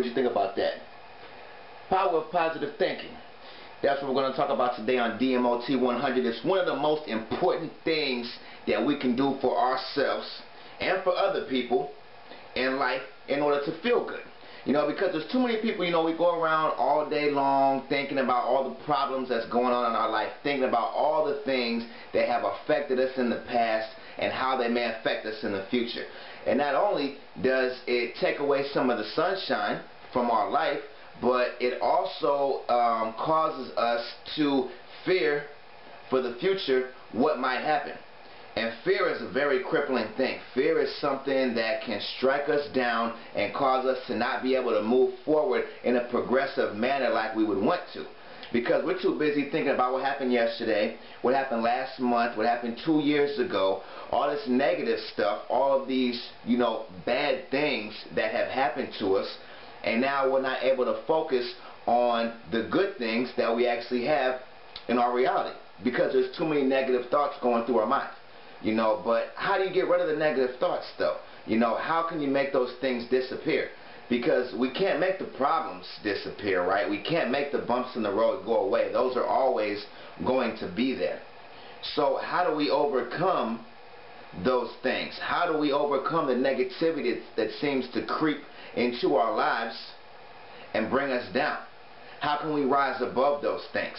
What you think about that? Power of positive thinking. That's what we're going to talk about today on DMOT100. It's one of the most important things that we can do for ourselves and for other people in life in order to feel good. You know, because there's too many people, you know, we go around all day long thinking about all the problems that's going on in our life, thinking about all the things that have affected us in the past and how they may affect us in the future. And not only does it take away some of the sunshine from our life, but it also causes us to fear for the future what might happen. And fear is a very crippling thing. Fear is something that can strike us down and cause us to not be able to move forward in a progressive manner like we would want to. Because we're too busy thinking about what happened yesterday, what happened last month, what happened 2 years ago, all this negative stuff, all of these, you know, bad things that have happened to us, and now we're not able to focus on the good things that we actually have in our reality because there's too many negative thoughts going through our mind. You know, but how do you get rid of the negative thoughts though? You know, how can you make those things disappear? Because we can't make the problems disappear, right? We can't make the bumps in the road go away. Those are always going to be there. So how do we overcome those things? How do we overcome the negativity that seems to creep into our lives and bring us down? How can we rise above those things?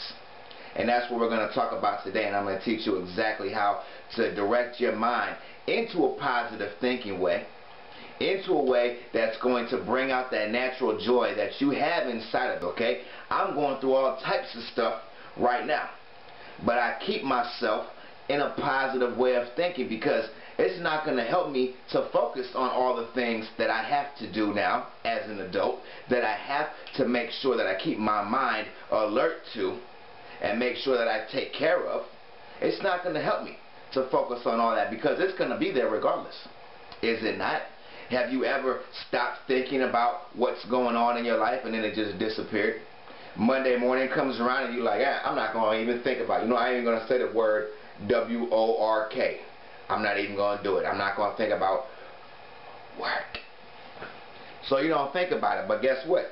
And that's what we're going to talk about today, and I'm going to teach you exactly how to direct your mind into a positive thinking way, into a way that's going to bring out that natural joy that you have inside of you, okay? I'm going through all types of stuff right now, but I keep myself in a positive way of thinking because it's not going to help me to focus on all the things that I have to do now as an adult, that I have to make sure that I keep my mind alert to and make sure that I take care of. It's not going to help me to focus on all that because it's going to be there regardless. Is it not? Have you ever stopped thinking about what's going on in your life and then it just disappeared? Monday morning comes around and you're like, I'm not going to even think about it. You know, I ain't even going to say the word W-O-R-K. I'm not even going to do it. I'm not going to think about work. So you don't think about it, but guess what?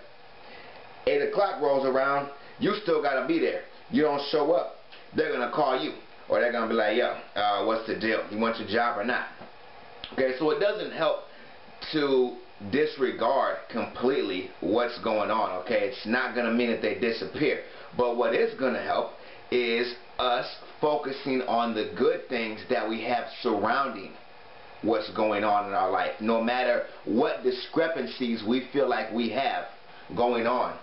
8 o'clock rolls around, you still got to be there. You don't show up, they're going to call you. Or they're going to be like, yo, what's the deal? You want your job or not? Okay, so it doesn't help to disregard completely what's going on, okay? It's not going to mean that they disappear. But what is going to help is us focusing on the good things that we have surrounding what's going on in our life. No matter what discrepancies we feel like we have going on,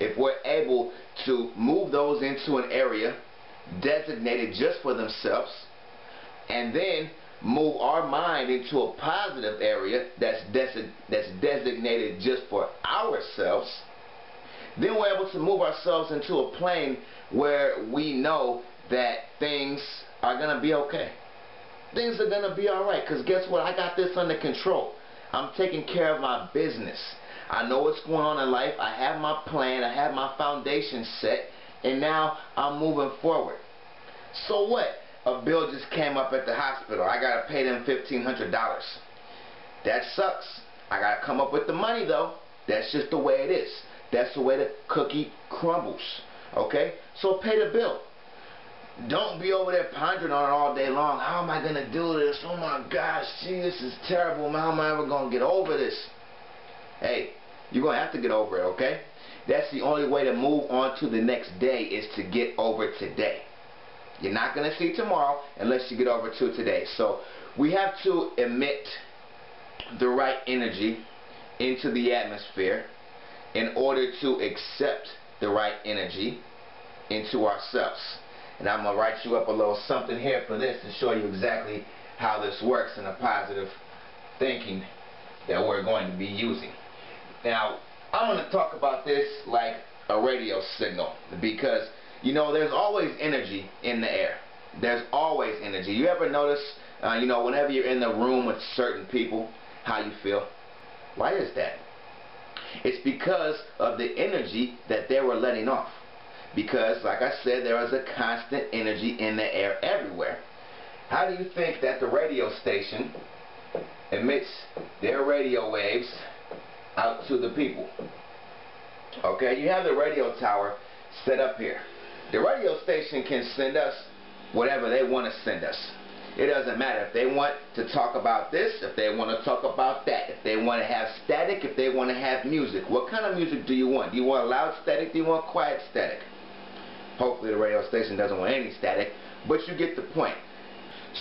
if we're able to move those into an area designated just for themselves and then move our mind into a positive area that's designated just for ourselves, then we're able to move ourselves into a plane where we know that things are going to be okay. Things are going to be alright because guess what? I got this under control. I'm taking care of my business. I know what's going on in life. I have my plan. I have my foundation set. And now I'm moving forward. So what? A bill just came up at the hospital. I got to pay them $1,500. That sucks. I got to come up with the money though. That's just the way it is. That's the way the cookie crumbles. Okay? So pay the bill. Don't be over there pondering on it all day long. How am I going to do this? Oh my gosh, gee, this is terrible. How am I ever going to get over this? Hey, you're going to have to get over it, okay? That's the only way to move on to the next day is to get over today. You're not going to see tomorrow unless you get over to today. So we have to emit the right energy into the atmosphere in order to accept the right energy into ourselves. And I'm going to write you up a little something here for this to show you exactly how this works in a positive thinking that we're going to be using. Now, I'm going to talk about this like a radio signal because, you know, there's always energy in the air. There's always energy. You ever notice, you know, whenever you're in the room with certain people, how you feel? Why is that? It's because of the energy that they were letting off. Because, like I said, there is a constant energy in the air everywhere. How do you think that the radio station emits their radio waves out to the people? Okay, you have the radio tower set up here. The radio station can send us whatever they want to send us. It doesn't matter if they want to talk about this, if they want to talk about that, if they want to have static, if they want to have music. What kind of music do you want? Do you want loud static? Do you want quiet static? Hopefully the radio station doesn't want any static, but you get the point.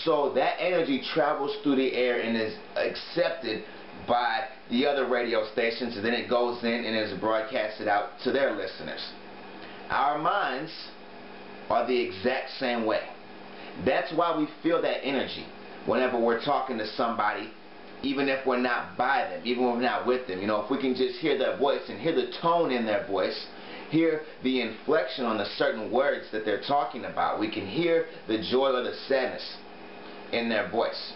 So that energy travels through the air and is accepted by the other radio stations, and then it goes in and is broadcasted out to their listeners. Our minds are the exact same way. That's why we feel that energy whenever we're talking to somebody, even if we're not by them, even when we're not with them. You know, if we can just hear their voice and hear the tone in their voice, hear the inflection on the certain words that they're talking about, we can hear the joy or the sadness in their voice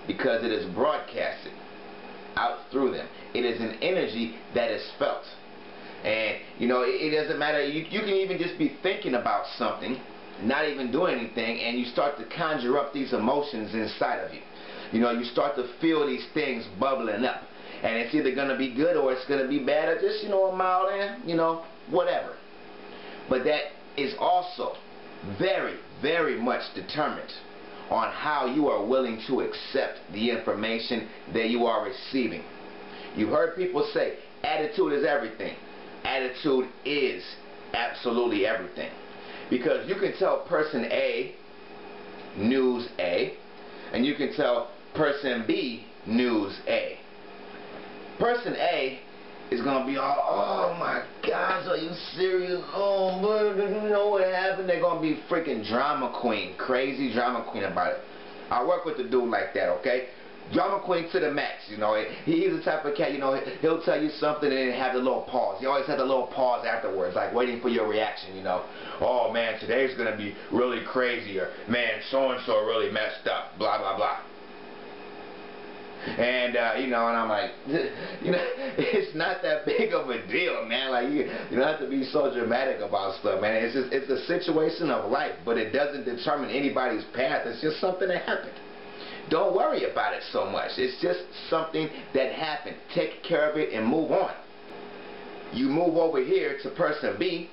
because it is broadcasted out through them. It is an energy that is felt. And, you know, it doesn't matter. You can even just be thinking about something, not even doing anything, and you start to conjure up these emotions inside of you. You know, you start to feel these things bubbling up. And it's either going to be good or it's going to be bad or just, you know, a mild and, you know, whatever. But that is also very, very much determined on how you are willing to accept the information that you are receiving. You've heard people say, attitude is everything. Attitude is absolutely everything. Because you can tell person A news A, and you can tell person B news A. Person A is going to be all, oh my gosh, are you serious? Oh, you know what happened? They're going to be freaking drama queen, crazy drama queen about it. I work with a dude like that, okay? Drama queen to the max, you know. He's the type of cat, you know, he'll tell you something and then have the little pause. He always has a little pause afterwards, like waiting for your reaction, you know. Oh man, today's going to be really crazy, or man, so-and-so really messed up, blah, blah, blah. And, you know, and I'm like, you know, it's not that big of a deal, man. Like, you don't have to be so dramatic about stuff, man. It's just, it's a situation of life, but it doesn't determine anybody's path. It's just something that happened. Don't worry about it so much. It's just something that happened. Take care of it and move on. You move over here to person B,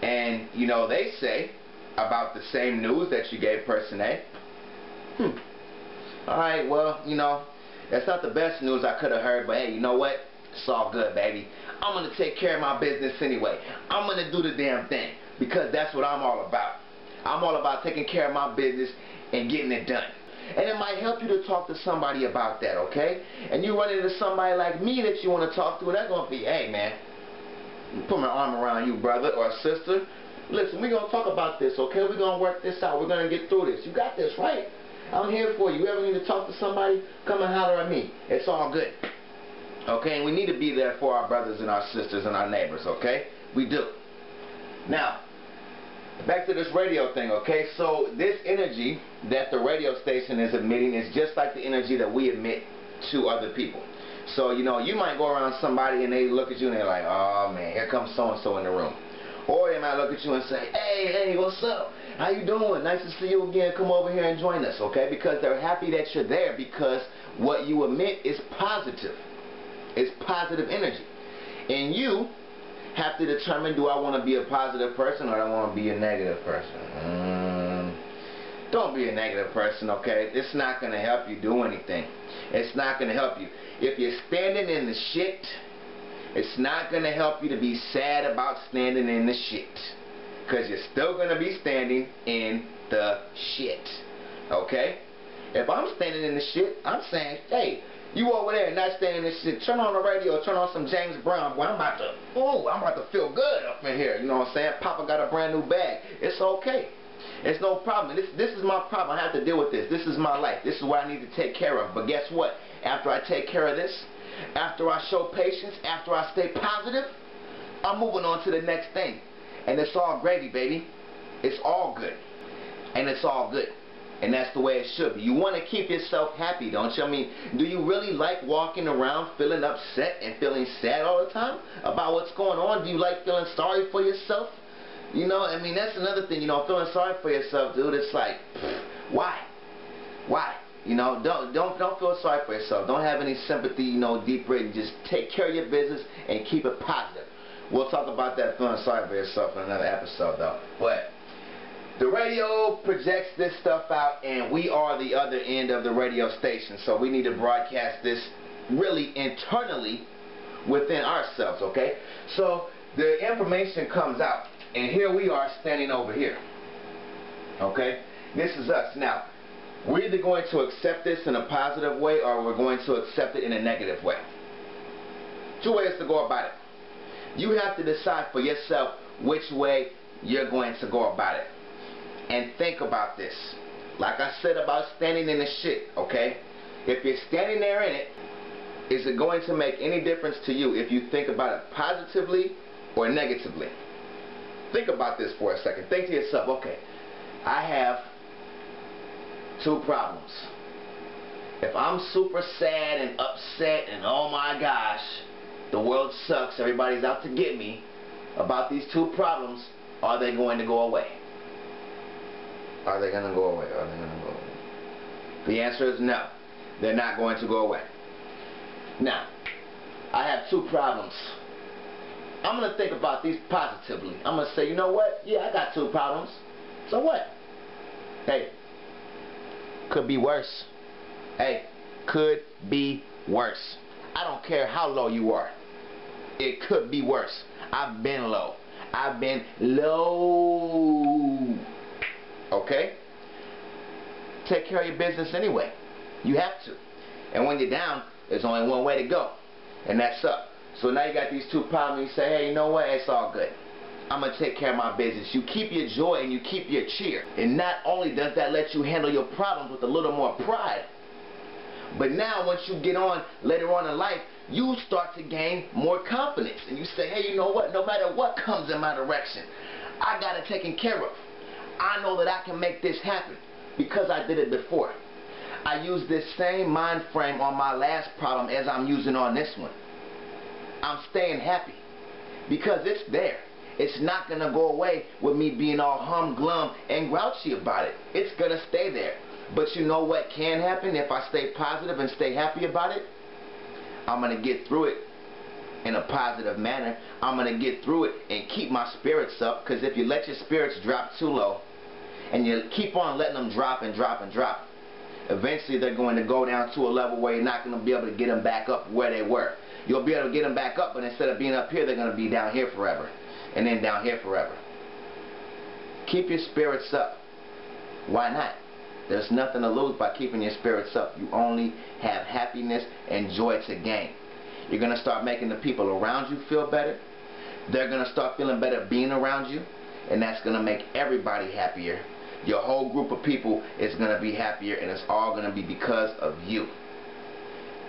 and, you know, they say about the same news that you gave person A. Alright, well, you know, that's not the best news I could have heard, but hey, you know what? It's all good, baby. I'm going to take care of my business anyway. I'm going to do the damn thing because that's what I'm all about. I'm all about taking care of my business and getting it done. And it might help you to talk to somebody about that, okay? And you run into somebody like me that you want to talk to, and they're going to be, hey, man, put my arm around you, brother or sister. Listen, we're going to talk about this, okay? We're going to work this out. We're going to get through this. You got this, right? I'm here for you. You ever need to talk to somebody, come and holler at me. It's all good. Okay? And we need to be there for our brothers and our sisters and our neighbors, okay? We do. Now, back to this radio thing, okay? So this energy that the radio station is emitting is just like the energy that we emit to other people. So, you know, you might go around somebody and they look at you and they're like, oh man, here comes so-and-so in the room. Or they might look at you and say, hey, what's up? How you doing? Nice to see you again. Come over here and join us, okay? Because they're happy that you're there because what you emit is positive. It's positive energy. And you have to determine, do I want to be a positive person or do I want to be a negative person? Don't be a negative person, okay? It's not going to help you do anything. It's not going to help you. If you're standing in the shit, it's not going to help you to be sad about standing in the shit. Because you're still going to be standing in the shit. Okay? If I'm standing in the shit, I'm saying, hey, you over there not standing in the shit, turn on the radio, turn on some James Brown. Boy, I'm about to feel good up in here. You know what I'm saying? Papa got a brand new bag. It's okay. It's no problem. This is my problem. I have to deal with this. This is my life. This is what I need to take care of. But guess what? After I take care of this, after I show patience, after I stay positive, I'm moving on to the next thing. And it's all gravy, baby. It's all good. And it's all good. And that's the way it should be. You want to keep yourself happy, don't you? I mean, do you really like walking around feeling upset and feeling sad all the time about what's going on? Do you like feeling sorry for yourself? You know, I mean, that's another thing, you know, feeling sorry for yourself, dude. It's like, why? Why? You know, don't feel sorry for yourself. Don't have any sympathy, you know, deep rooted. Just take care of your business and keep it positive. We'll talk about that feeling sorry for yourself in another episode though. But the radio projects this stuff out, and we are the other end of the radio station. So we need to broadcast this really internally within ourselves, okay? So the information comes out, and here we are standing over here, okay? This is us. Now, we're either going to accept this in a positive way, or we're going to accept it in a negative way. Two ways to go about it. You have to decide for yourself which way you're going to go about it. And think about this. Like I said about standing in the shit, okay? If you're standing there in it, is it going to make any difference to you if you think about it positively or negatively? Think about this for a second. Think to yourself, okay, I have two problems. If I'm super sad and upset and oh my gosh, the world sucks, everybody's out to get me about these two problems, are they going to go away? Are they going to go away? Are they going to go away? The answer is no. They're not going to go away. Now, I have two problems. I'm going to think about these positively. I'm going to say, you know what? Yeah, I got two problems. So what? Hey, could be worse. Hey, could be worse. I don't care how low you are. It could be worse. I've been low. I've been low. Okay? Take care of your business anyway. You have to. And when you're down, there's only one way to go. And that's up. So now you got these two problems. You say, hey, you know what? It's all good. I'm going to take care of my business. You keep your joy and you keep your cheer. And not only does that let you handle your problems with a little more pride, but now once you get on later on in life, you start to gain more confidence. And you say, hey, you know what? No matter what comes in my direction, I got it taken care of. I know that I can make this happen because I did it before. I used this same mind frame on my last problem as I'm using on this one. I'm staying happy because it's there. It's not going to go away with me being all humglum and grouchy about it. It's going to stay there. But you know what can happen if I stay positive and stay happy about it? I'm going to get through it in a positive manner. I'm going to get through it and keep my spirits up, because if you let your spirits drop too low and you keep on letting them drop and drop and drop, eventually they're going to go down to a level where you're not going to be able to get them back up where they were. You'll be able to get them back up, but instead of being up here, they're going to be down here forever, and then down here forever. Keep your spirits up. Why not? There's nothing to lose by keeping your spirits up. You only have happiness and joy to gain. You're going to start making the people around you feel better. They're going to start feeling better being around you, and that's going to make everybody happier. Your whole group of people is going to be happier, and it's all going to be because of you.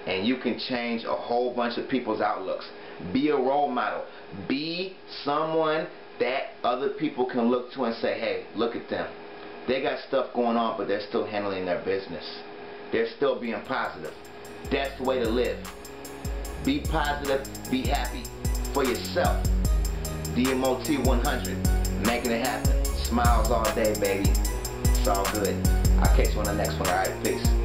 And you can change a whole bunch of people's outlooks. Be a role model. Be someone that other people can look to and say, hey, look at them. They got stuff going on, but they're still handling their business. They're still being positive. That's the way to live. Be positive. Be happy for yourself. DMOT100. Making it happen. Smiles all day, baby. It's all good. I'll catch you on the next one. Alright, peace.